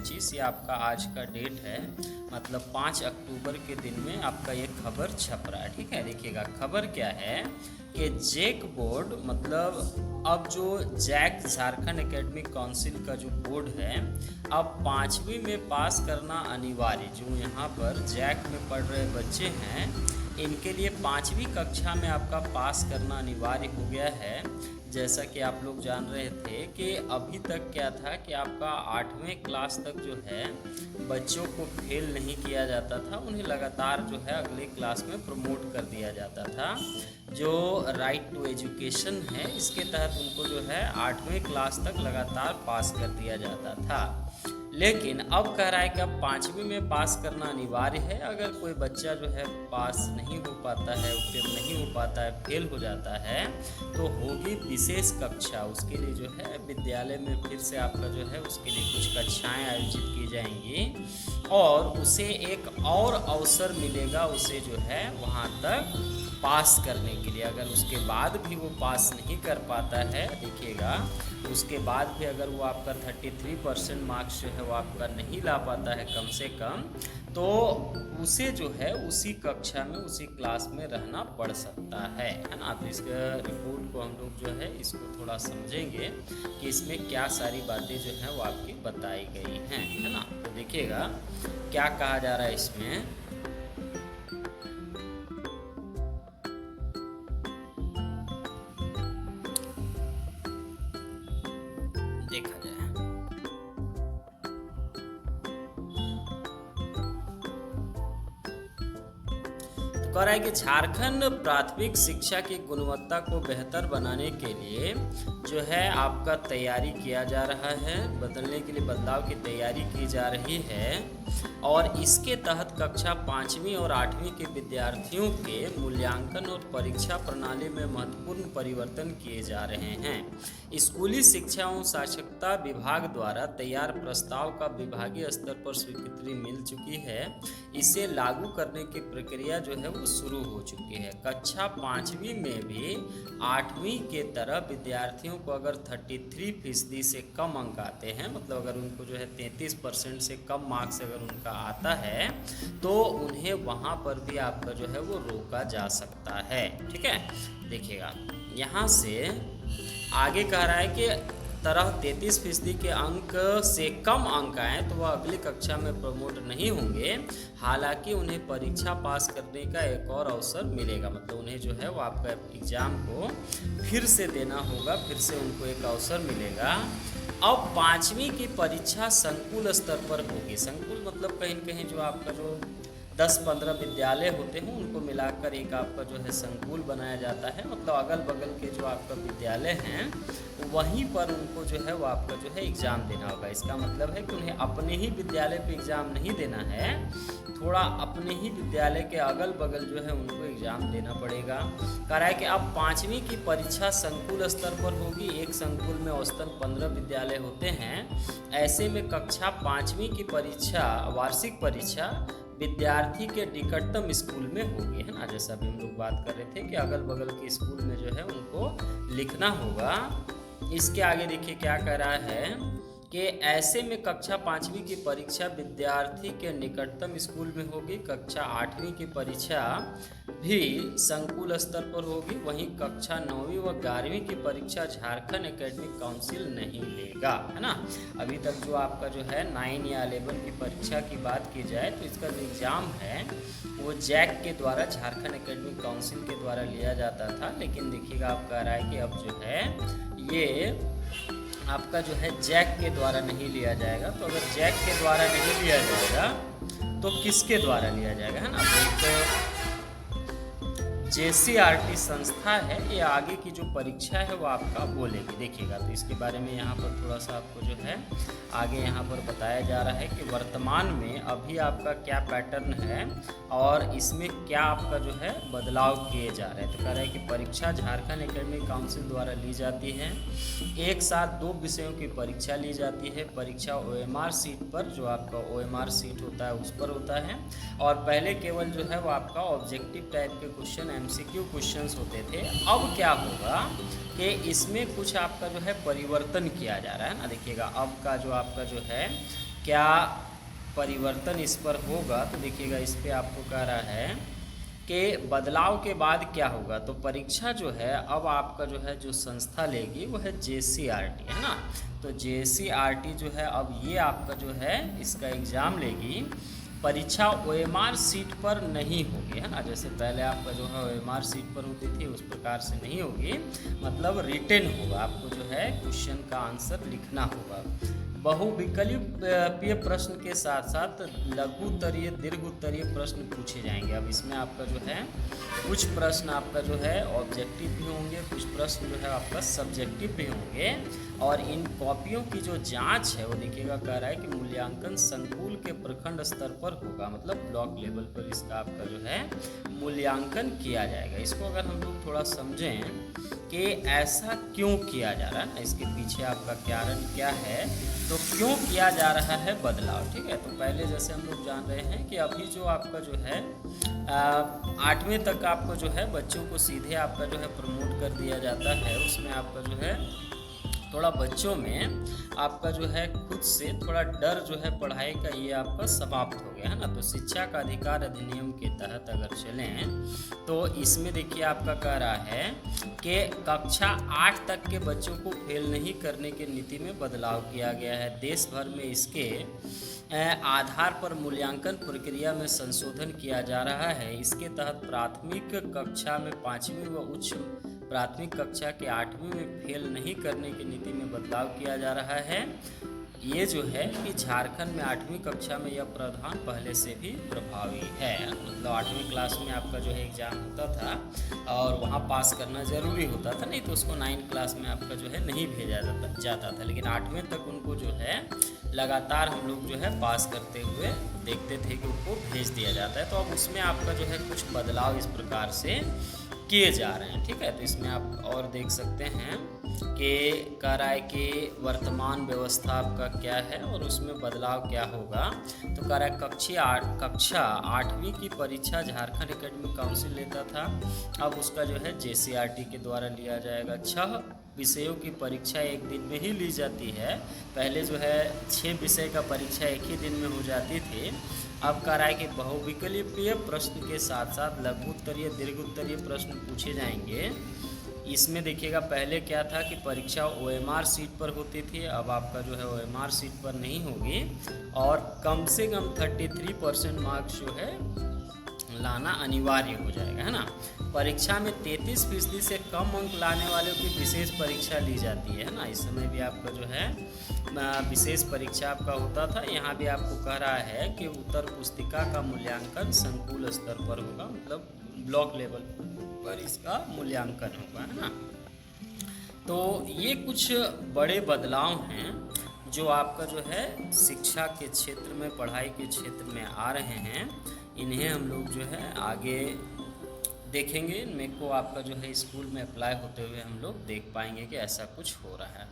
2025 ये आपका आज का डेट है, मतलब 5 अक्टूबर के दिन में आपका ये खबर छप रहा है। ठीक है, देखिएगा खबर क्या है कि जैक बोर्ड मतलब अब जो जैक झारखंड एकेडमिक काउंसिल का जो बोर्ड है, अब 5वीं में पास करना अनिवार्य। जो यहाँ पर जैक में पढ़ रहे बच्चे हैं, इनके लिए 5वीं कक्षा में आपका पास करना अनिवार्य हो गया है। जैसा कि आप लोग जान रहे थे कि अभी तक क्या था कि आपका 8वें क्लास तक जो है बच्चों को फेल नहीं किया जाता था, उन्हें लगातार जो है अगले क्लास में प्रमोट कर दिया जाता था। जो राइट टू एजुकेशन है, इसके तहत उनको जो है 8वें क्लास तक लगातार पास कर दिया जाता था। लेकिन अब कह रहा है कि अब 5वीं में पास करना अनिवार्य है। अगर कोई बच्चा जो है पास नहीं हो पाता है, उत्तीर्ण नहीं हो पाता है, फेल हो जाता है, तो होगी विशेष कक्षा। उसके लिए जो है विद्यालय में फिर से आपका जो है उसके लिए कुछ कक्षाएं आयोजित की जाएंगी और उसे एक और अवसर मिलेगा, उसे जो है वहाँ तक पास करने के लिए। अगर उसके बाद भी वो पास नहीं कर पाता है, देखिएगा उसके बाद भी अगर वो आपका 33% मार्क्स जो है वो आपका नहीं ला पाता है कम से कम, तो उसे जो है उसी कक्षा में उसी क्लास में रहना पड़ सकता है ना। तो इस रिपोर्ट को हम लोग जो है इसको थोड़ा समझेंगे कि इसमें क्या सारी बातें जो हैं वो आपकी बताई गई हैं, है ना। तो देखिएगा क्या कहा जा रहा है इसमें। देखा जाए तो कह रहा है कि झारखंड प्राथमिक शिक्षा की गुणवत्ता को बेहतर बनाने के लिए जो है आपका तैयारी किया जा रहा है, बदलने के लिए बदलाव की तैयारी की जा रही है। और इसके तहत कक्षा 5वीं और 8वीं के विद्यार्थियों के मूल्यांकन और परीक्षा प्रणाली में महत्वपूर्ण परिवर्तन किए जा रहे हैं। स्कूली शिक्षा एवं साक्षरता विभाग द्वारा तैयार प्रस्ताव का विभागीय स्तर पर स्वीकृति मिल चुकी है। इसे लागू करने की प्रक्रिया जो है वो शुरू हो चुकी है। कक्षा 5वीं में भी 8वीं के तरह विद्यार्थियों को अगर 33% से कम अंक आते हैं, मतलब अगर उनको जो है 33% से कम मार्क्स अगर उनका आता है, तो उन्हें वहाँ पर भी आपका जो है वो रोका जा सकता है। ठीक है, देखिएगा यहाँ से आगे कह रहा है कि तरह 33% के अंक से कम अंक आए तो वह अगली कक्षा में प्रमोट नहीं होंगे। हालांकि उन्हें परीक्षा पास करने का एक और अवसर मिलेगा, मतलब उन्हें जो है वो आपका एग्ज़ाम को फिर से देना होगा, फिर से उनको एक अवसर मिलेगा। अब 5वीं की परीक्षा संकुल स्तर पर होगी। संकुल मतलब कहीं न कहीं जो आपका जो 10-15 विद्यालय होते हैं उनको मिलाकर एक आपका जो है संकुल बनाया जाता है, मतलब अगल बगल के जो आपका विद्यालय हैं वहीं पर उनको जो है वो आपका जो है एग्ज़ाम देना होगा। इसका मतलब है कि उन्हें अपने ही विद्यालय पे एग्ज़ाम नहीं देना है, थोड़ा अपने ही विद्यालय के अगल बगल जो है उनको एग्ज़ाम देना पड़ेगा। कह रहा है कि अब 5वीं की परीक्षा संकुल स्तर पर होगी। एक संकुल में औसतन 15 विद्यालय होते हैं। ऐसे में कक्षा 5वीं की परीक्षा, वार्षिक परीक्षा विद्यार्थी के निकटतम स्कूल में होगी, है ना। जैसा भी हम लोग बात कर रहे थे कि अगल बगल के स्कूल में जो है उनको लिखना होगा। इसके आगे देखिए क्या कह रहा है कि ऐसे में कक्षा 5वीं की परीक्षा विद्यार्थी के निकटतम स्कूल में होगी। कक्षा 8वीं की परीक्षा भी संकुल स्तर पर होगी। वहीं कक्षा 9वीं व 11वीं की परीक्षा झारखंड एकेडमिक काउंसिल नहीं लेगा, है ना। अभी तक जो आपका जो है 9 या 11 की परीक्षा की बात की जाए तो इसका जो एग्ज़ाम है वो जैक के द्वारा, झारखंड एकेडमिक काउंसिल के द्वारा लिया जाता था। लेकिन देखिएगा आप कह रहा है कि अब जो है ये आपका जो है जैक के द्वारा नहीं लिया जाएगा। तो अगर जैक के द्वारा नहीं लिया जाएगा तो किसके द्वारा लिया जाएगा, है ना। तो JCRT संस्था है, ये आगे की जो परीक्षा है वो आपका बोलेगी। देखिएगा तो इसके बारे में यहाँ पर थोड़ा सा आपको जो है आगे यहाँ पर बताया जा रहा है कि वर्तमान में अभी आपका क्या पैटर्न है और इसमें क्या आपका जो है बदलाव किए जा रहे हैं। तो कह रहा है कि परीक्षा झारखंड एकेडमिक काउंसिल द्वारा ली जाती है। एक साथ 2 विषयों की परीक्षा ली जाती है। परीक्षा OMR सीट पर, जो आपका OMR सीट होता है उस पर होता है। और पहले केवल जो है वो आपका ऑब्जेक्टिव टाइप के क्वेश्चन, MCQ क्वेश्चंस होते थे। अब क्या होगा कि इसमें कुछ आपका जो है परिवर्तन किया जा रहा है ना। देखिएगा अब का जो आपका जो है क्या परिवर्तन इस पर होगा, तो देखिएगा इस पे आपको कह रहा है कि बदलाव के बाद क्या होगा। तो परीक्षा जो है अब आपका जो है जो संस्था लेगी वो है JCRT, है ना। तो JCRT जो है अब ये आपका जो है इसका एग्ज़ाम लेगी। परीक्षा OMR सीट पर नहीं होगी, है ना। जैसे पहले आपका जो है OMR सीट पर होती थी उस प्रकार से नहीं होगी, मतलब रिटेन होगा। आपको जो है क्वेश्चन का आंसर लिखना होगा। बहुविकल्पीय प्रश्न के साथ साथ लघु उत्तरीय दीर्घ उत्तरीय प्रश्न पूछे जाएंगे। अब इसमें आपका जो है कुछ प्रश्न आपका जो है ऑब्जेक्टिव भी होंगे, कुछ प्रश्न जो है आपका सब्जेक्टिव भी होंगे। और इन कॉपियों की जो जांच है वो देखिएगा कह रहा है कि मूल्यांकन संकुल के प्रखंड स्तर पर होगा, मतलब ब्लॉक लेवल पर इसका आपका जो है मूल्यांकन किया जाएगा। इसको अगर हम लोग थोड़ा समझें कि ऐसा क्यों किया जा रहा है, इसके पीछे आपका कारण क्या है, तो क्यों किया जा रहा है बदलाव, ठीक है। तो पहले जैसे हम लोग जान रहे हैं कि अभी जो आपका जो है 8वीं तक आपको जो है बच्चों को सीधे आपका जो है प्रमोट कर दिया जाता है। उसमें आपका जो है थोड़ा बच्चों में आपका जो है खुद से थोड़ा डर जो है पढ़ाई का ये आपका समाप्त हो गया, है ना। तो शिक्षा का अधिकार अधिनियम के तहत अगर चलें तो इसमें देखिए आपका कह रहा है कि कक्षा 8 तक के बच्चों को फेल नहीं करने की नीति में बदलाव किया गया है। देश भर में इसके आधार पर मूल्यांकन प्रक्रिया में संशोधन किया जा रहा है। इसके तहत प्राथमिक कक्षा में 5वीं व उच्च प्राथमिक कक्षा के 8वीं में फेल नहीं करने की नीति में बदलाव किया जा रहा है। ये जो है कि झारखंड में 8वीं कक्षा में यह प्रावधान पहले से भी प्रभावी है, मतलब 8वीं क्लास में आपका जो है एग्ज़ाम होता था और वहाँ पास करना ज़रूरी होता था, नहीं तो उसको 9th क्लास में आपका जो है नहीं भेजा जाता था। लेकिन 8वीं तक उनको जो है लगातार हम लोग जो है पास करते हुए देखते थे कि उनको भेज दिया जाता है। तो अब उसमें आपका जो है कुछ बदलाव इस प्रकार से किए जा रहे हैं, ठीक है। तो इसमें आप और देख सकते हैं कि कह रहा है कि वर्तमान व्यवस्था आपका क्या है और उसमें बदलाव क्या होगा। तो कह रहा है कक्षा 8वीं की परीक्षा झारखंड एकेडमिक काउंसिल लेता था, अब उसका जो है JCRT के द्वारा लिया जाएगा। 6 विषयों की परीक्षा एक दिन में ही ली जाती है। पहले जो है 6 विषय का परीक्षा एक ही दिन में हो जाती थी। अब कह रहा है कि बहुविकल्पीय प्रश्न के साथ साथ लघु उत्तरीय दीर्घ उत्तरीय प्रश्न पूछे जाएंगे। इसमें देखिएगा पहले क्या था कि परीक्षा OMR सीट पर होती थी, अब आपका जो है OMR सीट पर नहीं होगी और कम से कम 33% मार्क्स जो है लाना अनिवार्य हो जाएगा, है ना। परीक्षा में 33% से कम अंक लाने वालों की विशेष परीक्षा ली जाती है ना। इस समय भी आपका जो है विशेष परीक्षा आपका होता था। यहाँ भी आपको कह रहा है कि उत्तर पुस्तिका का मूल्यांकन संकुल स्तर पर होगा, मतलब ब्लॉक लेवल पर इसका मूल्यांकन होगा, है ना। तो ये कुछ बड़े बदलाव हैं जो आपका जो है शिक्षा के क्षेत्र में, पढ़ाई के क्षेत्र में आ रहे हैं। इन्हें हम लोग जो है आगे देखेंगे, इनमें को आपका जो है स्कूल में अप्लाई होते हुए हम लोग देख पाएंगे कि ऐसा कुछ हो रहा है।